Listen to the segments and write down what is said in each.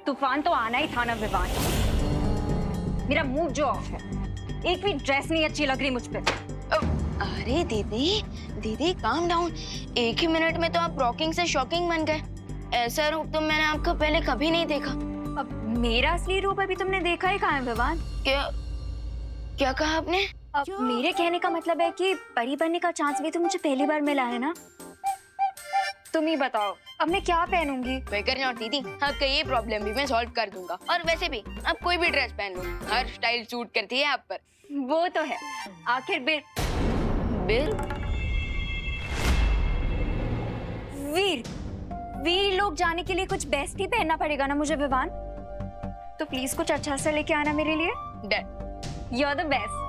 तूफान तो आना ही था ना विवान। मेरा मूड जो ऑफ है, एक भी ड्रेस नहीं अच्छी लग रही मुझ पे। अरे दीदी दीदी काम डाउन। एक ही मिनट में तो आप रॉकिंग से शॉकिंग बन गए। ऐसा रूप तो मैंने आपको पहले कभी नहीं देखा। अब मेरा असली रूप अभी तुमने देखा ही कहाँ है विवान? क्या क्या कहा आपने? अब मेरे कहने का मतलब है कि परी बनने का चांस भी तो मुझे पहली बार मिला है ना। तुम ही बताओ अब मैं क्या पहनूंगी? फिकर नॉट दीदी, आपका ये प्रॉब्लम भी मैं सॉल्व कर दूंगा। और वैसे भी आप कोई भी ड्रेस पहन लो, हर स्टाइल सूट करती है आप पर। वो तो है। आखिर बिल वीर वीर लोग जाने के लिए कुछ बेस्ट ही पहनना पड़ेगा ना मुझे विवान। तो प्लीज कुछ अच्छा सा लेके आना मेरे लिए। Done. You are the best.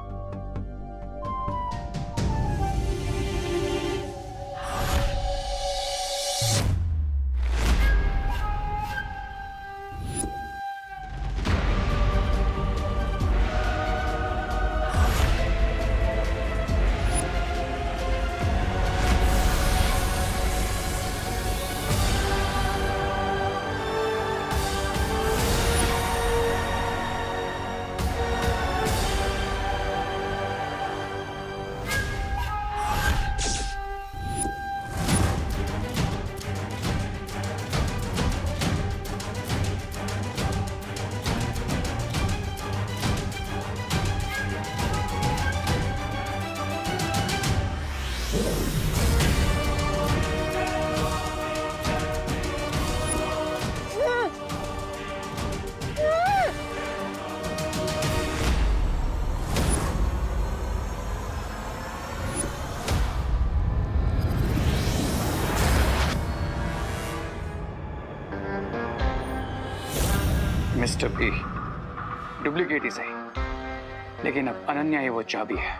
Mister P, duplicate ही सही, लेकिन अब अनन्या ही वो चाबी है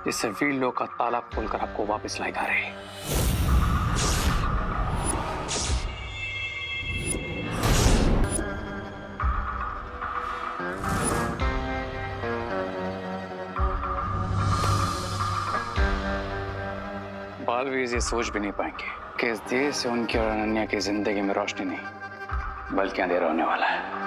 जिससे वीर लोग का ताला खोलकर आपको वापस लाएगा रहे। बालवीर ये सोच भी नहीं पाएंगे कि इस देर से उनकी और अनन्या की जिंदगी में रोशनी नहीं बल्कि अंधेरा होने वाला है।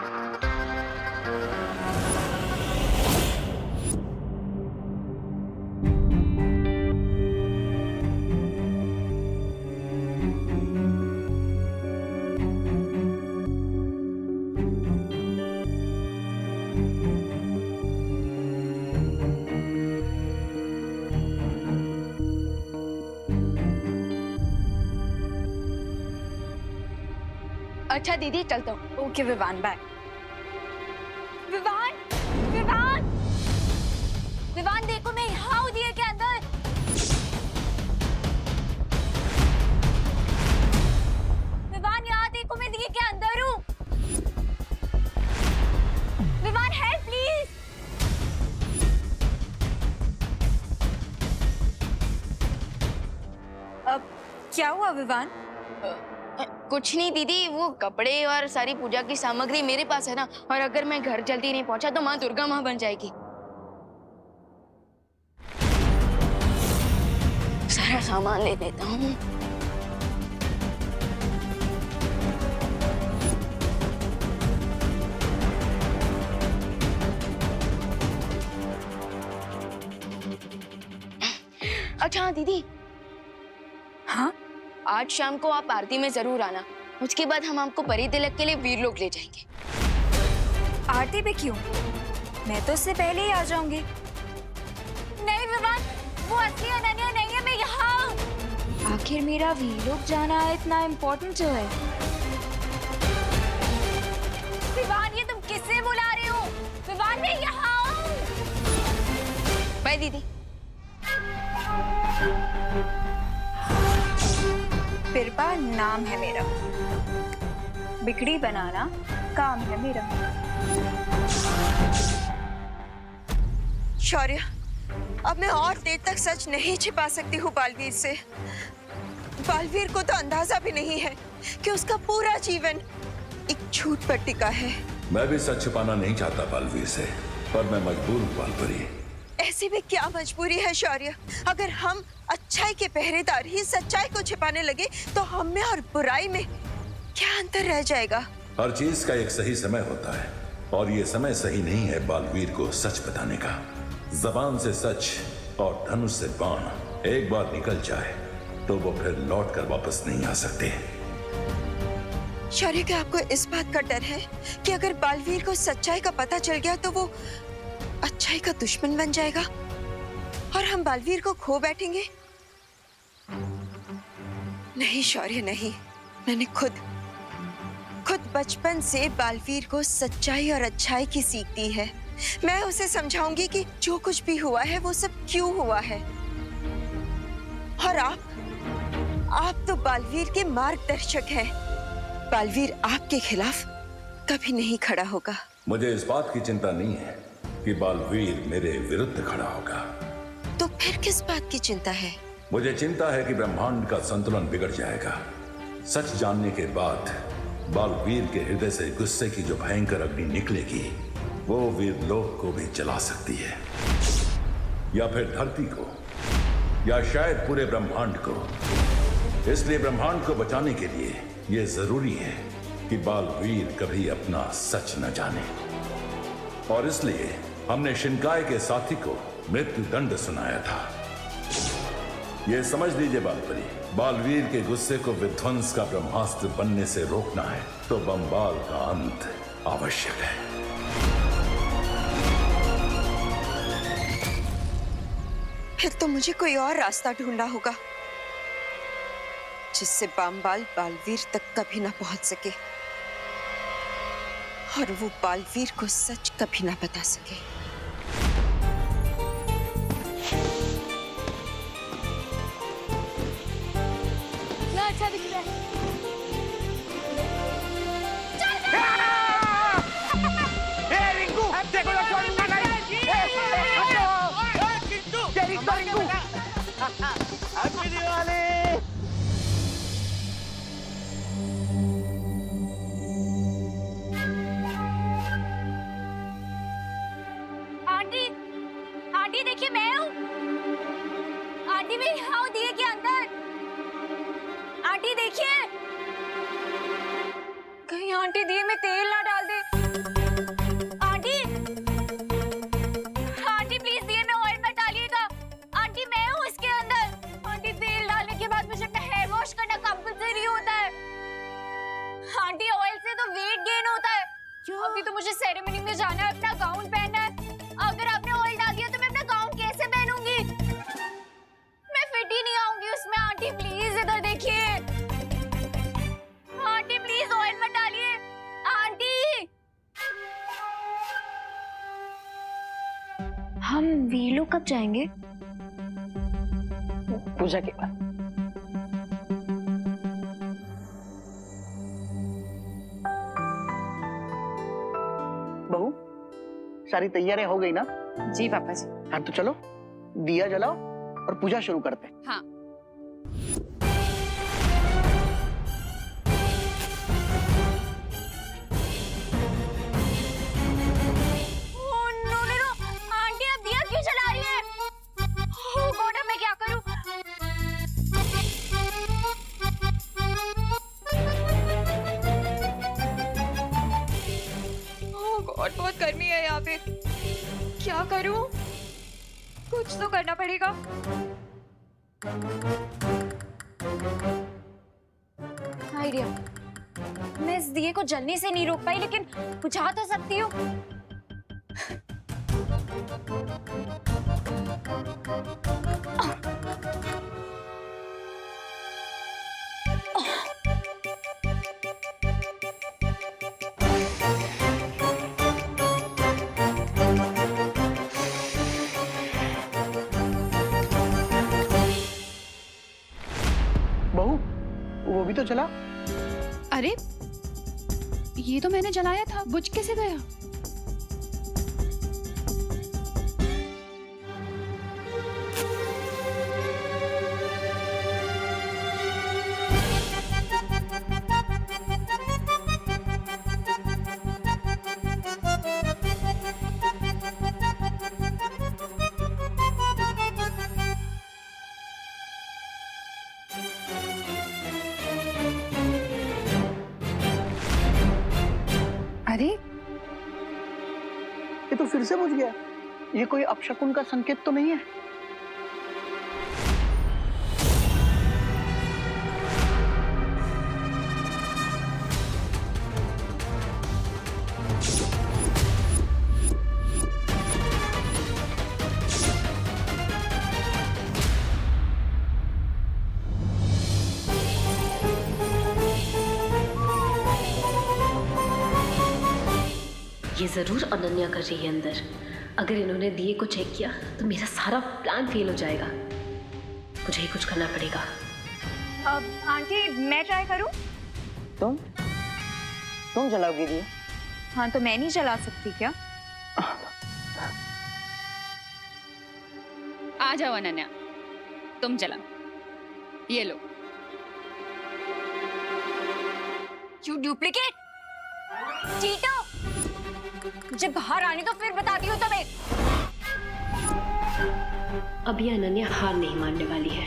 अच्छा दीदी चलता हूँ। Okay Vivaan, bye. विवान विवान विवान देखो मैं यहाँ हूँ दिए के अंदर। विवान यहाँ देखो मैं दिए के अंदर हूँ। Vivaan help please. अब क्या हुआ विवान? कुछ नहीं दीदी, वो कपड़े और सारी पूजा की सामग्री मेरे पास है ना, और अगर मैं घर जल्दी नहीं पहुंचा तो माँ दुर्गा माँ बन जाएगी। सारा सामान ले लेता हूँ। अच्छा दीदी, हाँ आज शाम को आप आरती में जरूर आना। उसके बाद हम आपको परी तिलक के लिए वीर लोग ले जाएंगे। आरती पे क्यों? मैं तो उससे पहले ही आ जाऊंगी। नहीं विवान, वो असली अनन्या नहीं है, मैं यहाँ हूँ। आखिर मेरा वीर लोग जाना इतना इम्पोर्टेंट जो है। विवान ये तुम किससे बुला रही हो? विवान मैं यहाँ हूँ। बाय दीदी। बिरबा नाम है मेरा, बिगड़ी बनाना काम है मेरा। शौर्य, अब मैं और देर तक सच नहीं छिपा सकती हूँ बालवीर से। बालवीर को तो अंदाजा भी नहीं है कि उसका पूरा जीवन एक झूठ पर टिका है। मैं भी सच छिपाना नहीं चाहता बालवीर से, पर मैं मजबूर हूँ बालपरी। ऐसी भी क्या मजबूरी है शौर्य? अगर हम अच्छाई के पहरेदार ही सच्चाई को छिपाने लगे तो हम में और बुराई में क्या अंतर रह जाएगा? हर चीज का एक सही समय होता है और ये समय सही नहीं है बालवीर को सच बताने का। जबान से सच और धनुष से बाण एक बार निकल जाए तो वो फिर लौट कर वापस नहीं आ सकते। शौर्य, क्या आपको इस बात का डर है कि अगर बालवीर को सच्चाई का पता चल गया तो वो अच्छाई का दुश्मन बन जाएगा और हम बालवीर को खो बैठेंगे? नहीं शौर्य, नहीं। मैंने खुद बचपन से बालवीर को सच्चाई और अच्छाई की सीख दी है। मैं उसे समझाऊंगी कि जो कुछ भी हुआ है वो सब क्यों हुआ है। और आप तो बालवीर के मार्गदर्शक हैं। बालवीर आपके खिलाफ कभी नहीं खड़ा होगा। मुझे इस बात की चिंता नहीं है कि बालवीर मेरे विरुद्ध खड़ा होगा। तो फिर किस बात की चिंता है? मुझे चिंता है कि ब्रह्मांड का संतुलन बिगड़ जाएगा। सच जानने के बाद बालवीर के हृदय से गुस्से की जो भयंकर अग्नि निकलेगी वो वीरलोक को भी जला सकती है, या फिर धरती को, या शायद पूरे ब्रह्मांड को। इसलिए ब्रह्मांड को बचाने के लिए यह जरूरी है कि बालवीर कभी अपना सच न जाने। और इसलिए हमने शिनकाय के साथी को मृत्यु दंड सुनाया था। यह समझ लीजिए बालपरी, बालवीर के गुस्से को विध्वंस का ब्रह्मास्त्र बनने से रोकना है तो बंबाल का अंत आवश्यक है। फिर तो मुझे कोई और रास्ता ढूंढना होगा जिससे बंबाल बालवीर तक कभी ना पहुंच सके और वो बालवीर को सच कभी ना बता सके। अच्छा दिख रहा है। आंटी, आंटी देखिए मैं हूँ। आंटी मैं यहाँ हूँ दिए के अंदर। आंटी देखिए, कहीं आंटी दिए में तेल ना डाल दे। आंटी, आंटी प्लीज दिए में ऑयल मत डालिएगा। आंटी मैं हूँ इसके अंदर। आंटी तेल डालने के बाद मुझे अपना हेयर वॉश करना कंपल्सरी होता है। आंटी ऑयल से तो वेट गेन होता है। अभी तो मुझे सेरेमनी में जाना है, अपना गाउन पहनना है। अगर आपने ऑयल डाल दिया तो मैं अपना गाउन कैसे पहनूंगी? मैं फिट ही नहीं आऊंगी उसमें। आंटी प्लीज इधर देखिए। आंटी प्लीज ऑयल मत डालिए। आंटी, हम वीलो कब जाएंगे? पूजा के बाद। बहू, सारी तैयारियां हो गई ना? जी पापा जी। हाँ तो चलो दिया जलाओ और पूजा शुरू करते हैं। हाँ। आंटी अब दिया क्यों जला रही है? ओह गॉड, अब मैं क्या करूं? ओह गॉड, बहुत गर्मी है यहाँ पे। क्या करूं? कुछ तो करना पड़ेगा। आइडिया, मैं इस दिए को जलने से नहीं रोक पाई, लेकिन बुझा तो सकती हूँ। बहू, वो भी तो चला। अरे ये तो मैंने जलाया था, बुझ कैसे गया? अरे ये तो फिर से बुझ गया। ये कोई अपशकुन का संकेत तो नहीं है? ये जरूर अनन्या कर रही है अंदर। अगर इन्होंने दिए को चेक किया तो मेरा सारा प्लान फेल हो जाएगा। मुझे ही कुछ करना पड़ेगा। आंटी मैं ट्राई करूं? तुम जलाओगी दिया? हाँ तो मैं नहीं जला सकती क्या? आ जाओ अनन्या, तुम जलाओ। ये लो। You duplicate चीटो। जब बाहर आनी तो फिर बताती हूँ तुम्हें। अब ये अनन्या हार नहीं मानने वाली है।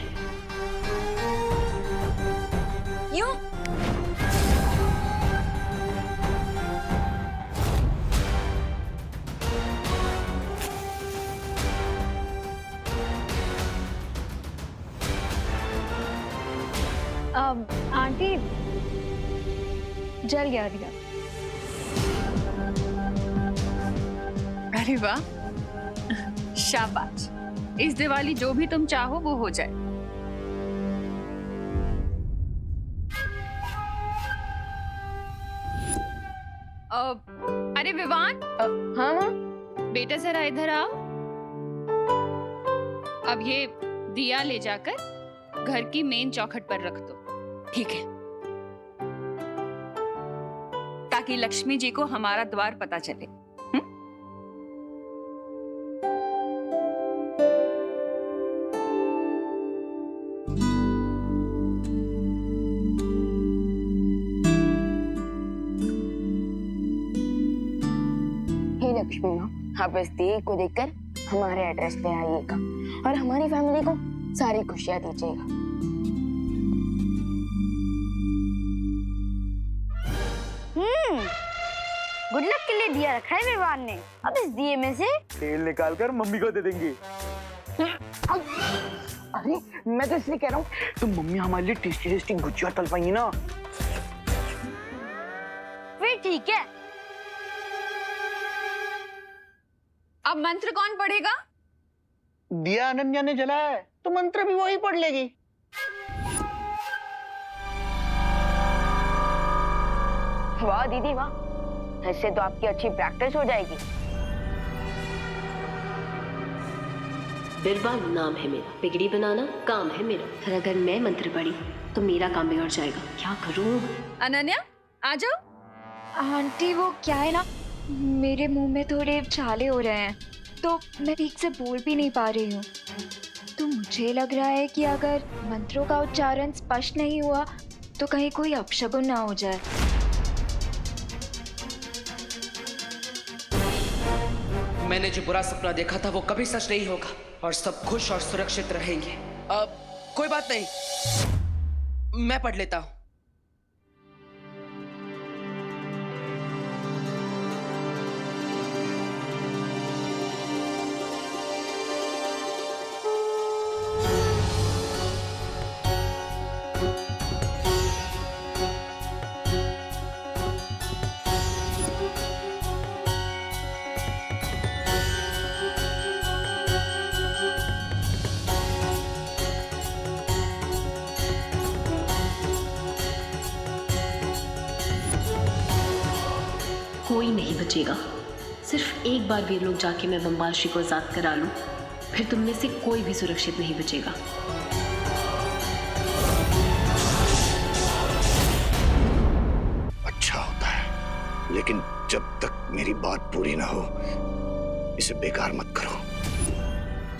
यू आंटी जल गया दिया। अरे वाह, शाबाश। इस दिवाली जो भी तुम चाहो वो हो जाए। अरे विवान, हाँ माँ। बेटा जरा इधर आओ। अब ये दिया ले जाकर घर की मेन चौखट पर रख दो। ठीक है। ताकि लक्ष्मी जी को हमारा द्वार पता चले। हे लक्ष्मी माँ, आप इस दिए को देखकर हमारे एड्रेस पे आइएगा और हमारी फैमिली को सारी खुशियाँ दीजिएगा। गुड लक के लिए दिया रखा है विवान ने। अब इस दिए में से तेल निकाल कर मम्मी को दे देंगे। अरे मैं तो इसलिए कह रहा हूँ, तो मम्मी हमारे लिए टेस्टी टेस्टी गुजिया तल पाएंगी ना। फिर ठीक है। अब मंत्र कौन पढ़ेगा? दिया अनन्या ने जलाया है तो मंत्र भी वही पढ़ लेगी। वाह दीदी वाह, इससे तो आपकी अच्छी प्रैक्टिस हो जाएगी। बिरबा नाम है मेरा, बिगड़ी बनाना काम है मेरा। और अगर मैं मंत्र पढ़ी तो मेरा काम बिगड़ जाएगा। क्या करूं? अनन्या आ जाओ। आंटी वो क्या है ना, मेरे मुंह में थोड़े छाले हो रहे हैं तो मैं ठीक से बोल भी नहीं पा रही हूँ। तो मुझे लग रहा है कि अगर मंत्रों का उच्चारण स्पष्ट नहीं हुआ तो कहीं कोई अपशगुन ना हो जाए। मैंने जो बुरा सपना देखा था वो कभी सच नहीं होगा और सब खुश और सुरक्षित रहेंगे। अब कोई बात नहीं, मैं पढ़ लेता हूं। कोई नहीं बचेगा। सिर्फ एक बार वीर लोग जाके मैं बम्बालश्री को आजाद करा लूं, फिर तुम में से कोई भी सुरक्षित नहीं बचेगा। अच्छा होता है, लेकिन जब तक मेरी बात पूरी ना हो इसे बेकार मत करो।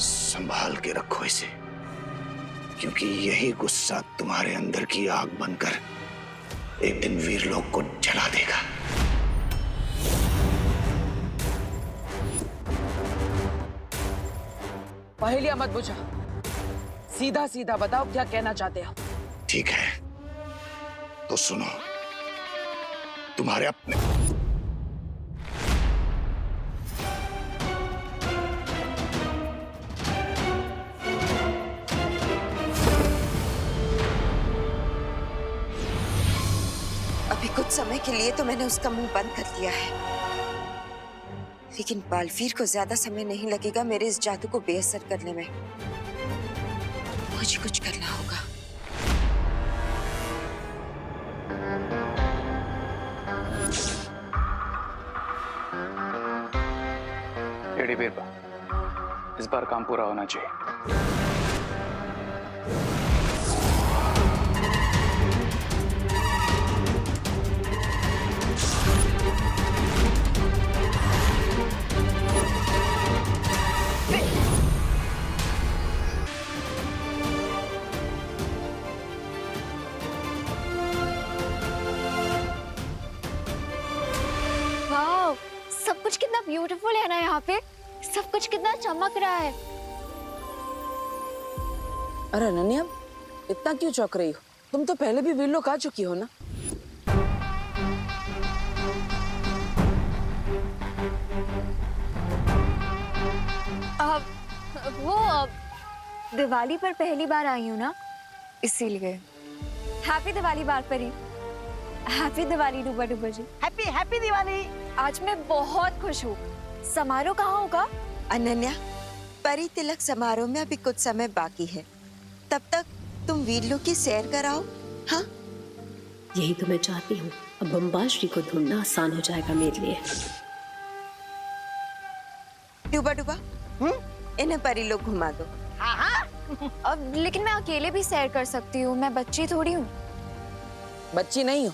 संभाल के रखो इसे, क्योंकि यही गुस्सा तुम्हारे अंदर की आग बनकर एक दिन वीरलोक को जला देगा। पहेलियां मत बुझा, सीधा सीधा बताओ क्या कहना चाहते हो। ठीक है तो सुनो, तुम्हारे अपने समय के लिए तो मैंने उसका मुंह बंद कर दिया है, लेकिन बालवीर को ज्यादा समय नहीं लगेगा मेरे इस जादू को बेअसर करने में। मुझे कुछ करना होगा। लेडी बीरबल, इस बार काम पूरा होना चाहिए। वाओ, सब कुछ कितना ब्यूटीफुल है ना यहाँ पे। सब कुछ कितना चमक रहा है। अरे अनन्या, इतना क्यों चौंक रही हो? तुम तो पहले भी वीरलोक आ चुकी हो ना। दिवाली पर पहली बार आई हूँ ना, इसीलिए। हैप्पी दिवाली बार परी। हैप्पी दिवाली डूबा डूबा जी। Happy happy Diwali. आज मैं बहुत खुश हूँ। समारोह कहाँ होगा? अनन्या, परी तिलक समारोह में अभी कुछ समय बाकी है, तब तक तुम वीरलोक की सैर कराओ। हाँ, यही तो मैं चाहती हूँ। अब बम्बाश्री को ढूंढना आसान हो जाएगा मेरे लिए। डूबा डूबा, इन्हें परी लोग घुमा दो। अब लेकिन मैं अकेले भी सैर कर सकती हूँ, मैं बच्ची थोड़ी हूँ। बच्ची नहीं हो,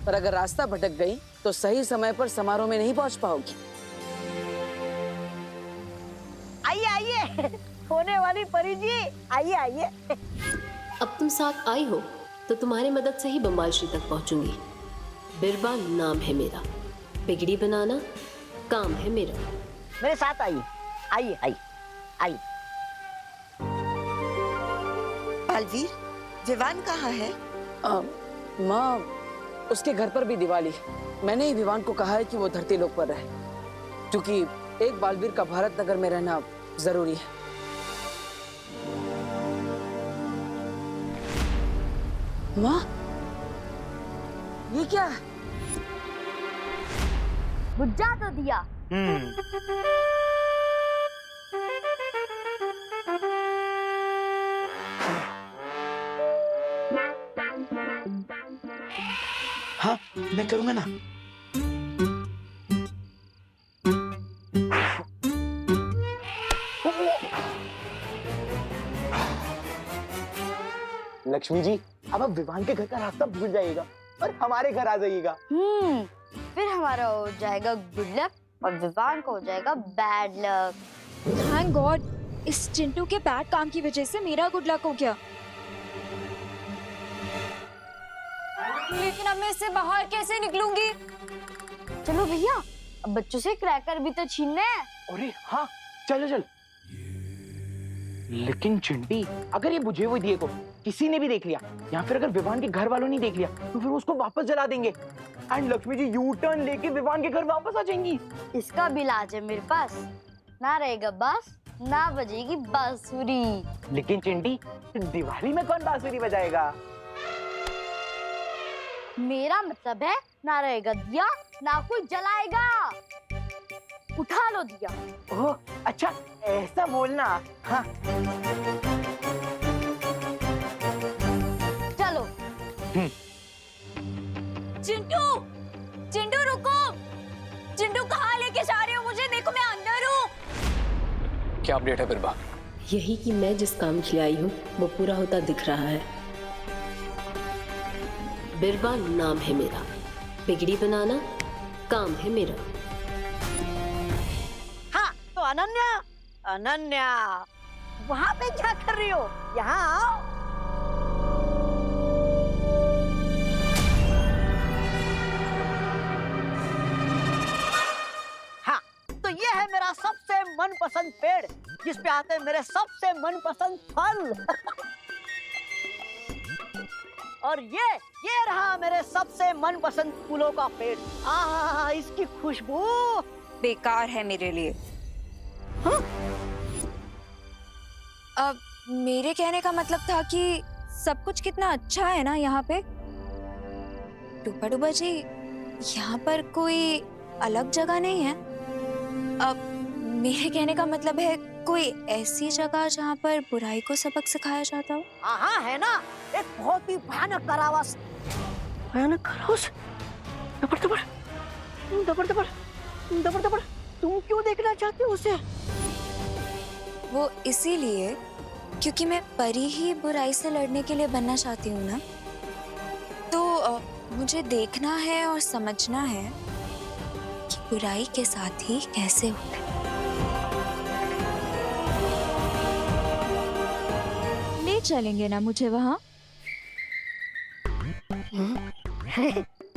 पर अगर रास्ता भटक गई तो सही समय पर समारोह में नहीं पहुंच पाओगी। आइए आइए, होने वाली परी जी, आइए आइए। अब तुम साथ आई हो तो तुम्हारी मदद से ही बम्बाश्री तक पहुंचूंगी। बिरबा नाम है मेरा, बिगड़ी बनाना काम है मेरा। मेरे साथ आइए, आइए आइए आइए। बालवीर, विवान कहाँ है? माँ, उसके घर पर भी दिवाली है। मैंने ही विवान को कहा है कि वो धरती लोक पर रहे, क्योंकि एक बालवीर का भारत नगर में रहना जरूरी है। माँ, ये क्या है? बुझा तो दिया। हाँ, मैं करूंगा ना। लक्ष्मी जी, अब आप विवान के घर का रास्ता भूल जाइएगा और हमारे घर आ जाइएगा। फिर हमारा हो जाएगा गुड लक और विवान को हो जाएगा बैड लक। थैंक गॉड, इस चिंटू के बैड काम की वजह से मेरा गुड लक हो गया। लेकिन अब मैं इससे बाहर कैसे निकलूंगी? चलो भैया, अब बच्चों से क्रैकर भी तो छीनने हैं। अरे हाँ, चलो चल। लेकिन चिंटी, अगर ये बुझे हुए दिए को किसी ने भी देख लिया या फिर अगर विवान के घर वालों ने देख लिया तो फिर उसको वापस जला देंगे and Lakshmi ji U turn लेके विवान के घर वापस आ जाएंगी। इसका भी इलाज है मेरे पास। ना रहेगा बांस, ना बजेगी बांसुरी। लेकिन चिंटी, दिवाली में कौन बांसुरी बजाएगा? मेरा मतलब है ना रहेगा दिया, ना कोई जलाएगा। उठा लो दिया। ओह अच्छा, ऐसा बोलना। हाँ चलो। चिंटू, चिंटू रुको। चिंटू कहाँ लेके जा रहे हो मुझे? देखो मैं अंदर हूँ। क्या अपडेट है बिरबा? यही कि मैं जिस काम के लिए आई हूँ वो पूरा होता दिख रहा है। बिरबा नाम है मेरा, बिगड़ी बनाना काम है मेरा। हाँ तो अनन्या, अनन्या वहां पे क्या कर रही हो? यहाँ आओ। हाँ तो ये है मेरा सबसे मनपसंद पेड़, जिस पे आते हैं मेरे सबसे मनपसंद फल। और ये रहा मेरे सबसे मनपसंद फूलों का पेड़। आहा, इसकी खुशबू बेकार है मेरे लिए। हाँ? अब मेरे कहने का मतलब था कि सब कुछ कितना अच्छा है ना यहाँ पे। टूपा डूबा जी, यहाँ पर कोई अलग जगह नहीं है? अब मेरे कहने का मतलब है कोई ऐसी जगह जहाँ पर बुराई को सबक सिखाया जाता हो? हाँ है ना, एक बहुत ही भयानक कारावास। भयानक कारावास? दबर दबर दबर दबर दबर दबर, तुम क्यों देखना चाहते हो उसे? वो इसीलिए क्योंकि मैं परी ही बुराई से लड़ने के लिए बनना चाहती हूँ ना, तो मुझे देखना है और समझना है कि बुराई के साथ ही कैसे होता है। ले चलेंगे ना मुझे वहाँ?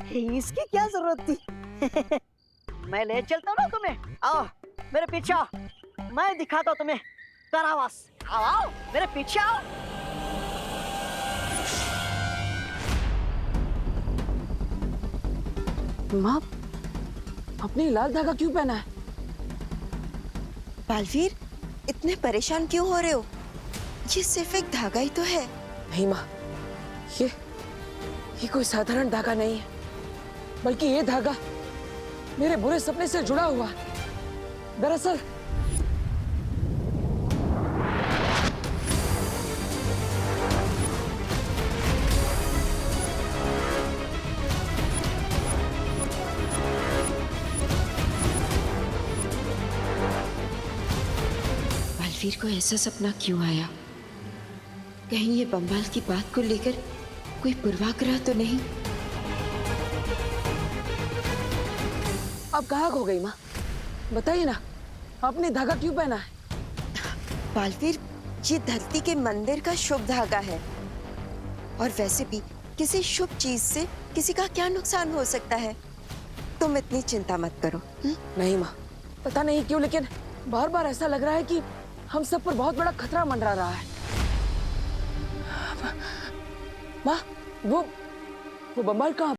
इसकी क्या जरूरत थी? मैं ले चलता हूँ ना तुम्हें। आओ मेरे पीछे आओ, मैं दिखाता हूँ तुम्हें कारावास। आओ आओ मेरे पीछे आओ। माँ, अपनी लाल धागा क्यों पहना है? बालवीर, इतने परेशान क्यों हो रहे हो? ये सिर्फ एक धागा ही तो है। नहीं माँ, ये कोई साधारण धागा नहीं है, बल्कि ये धागा मेरे बुरे सपने से जुड़ा हुआ है। दरअसल बालवीर को ऐसा सपना क्यों आया? कहीं ये बम्बाल की बात को लेकर कोई पूर्वाग्रह तो नहीं? अब कहाँ खो गई माँ? बताइए ना, आपने धागा क्यों पहना है? बालवीर, ये धरती के मंदिर का शुभ धागा है, और वैसे भी किसी शुभ चीज से किसी का क्या नुकसान हो सकता है? तुम इतनी चिंता मत करो। नहीं माँ, पता नहीं क्यों, लेकिन बार बार ऐसा लग रहा है कि हम सब पर बहुत बड़ा खतरा मंडरा रहा है। माँ, वो बम्बाल कहाँ?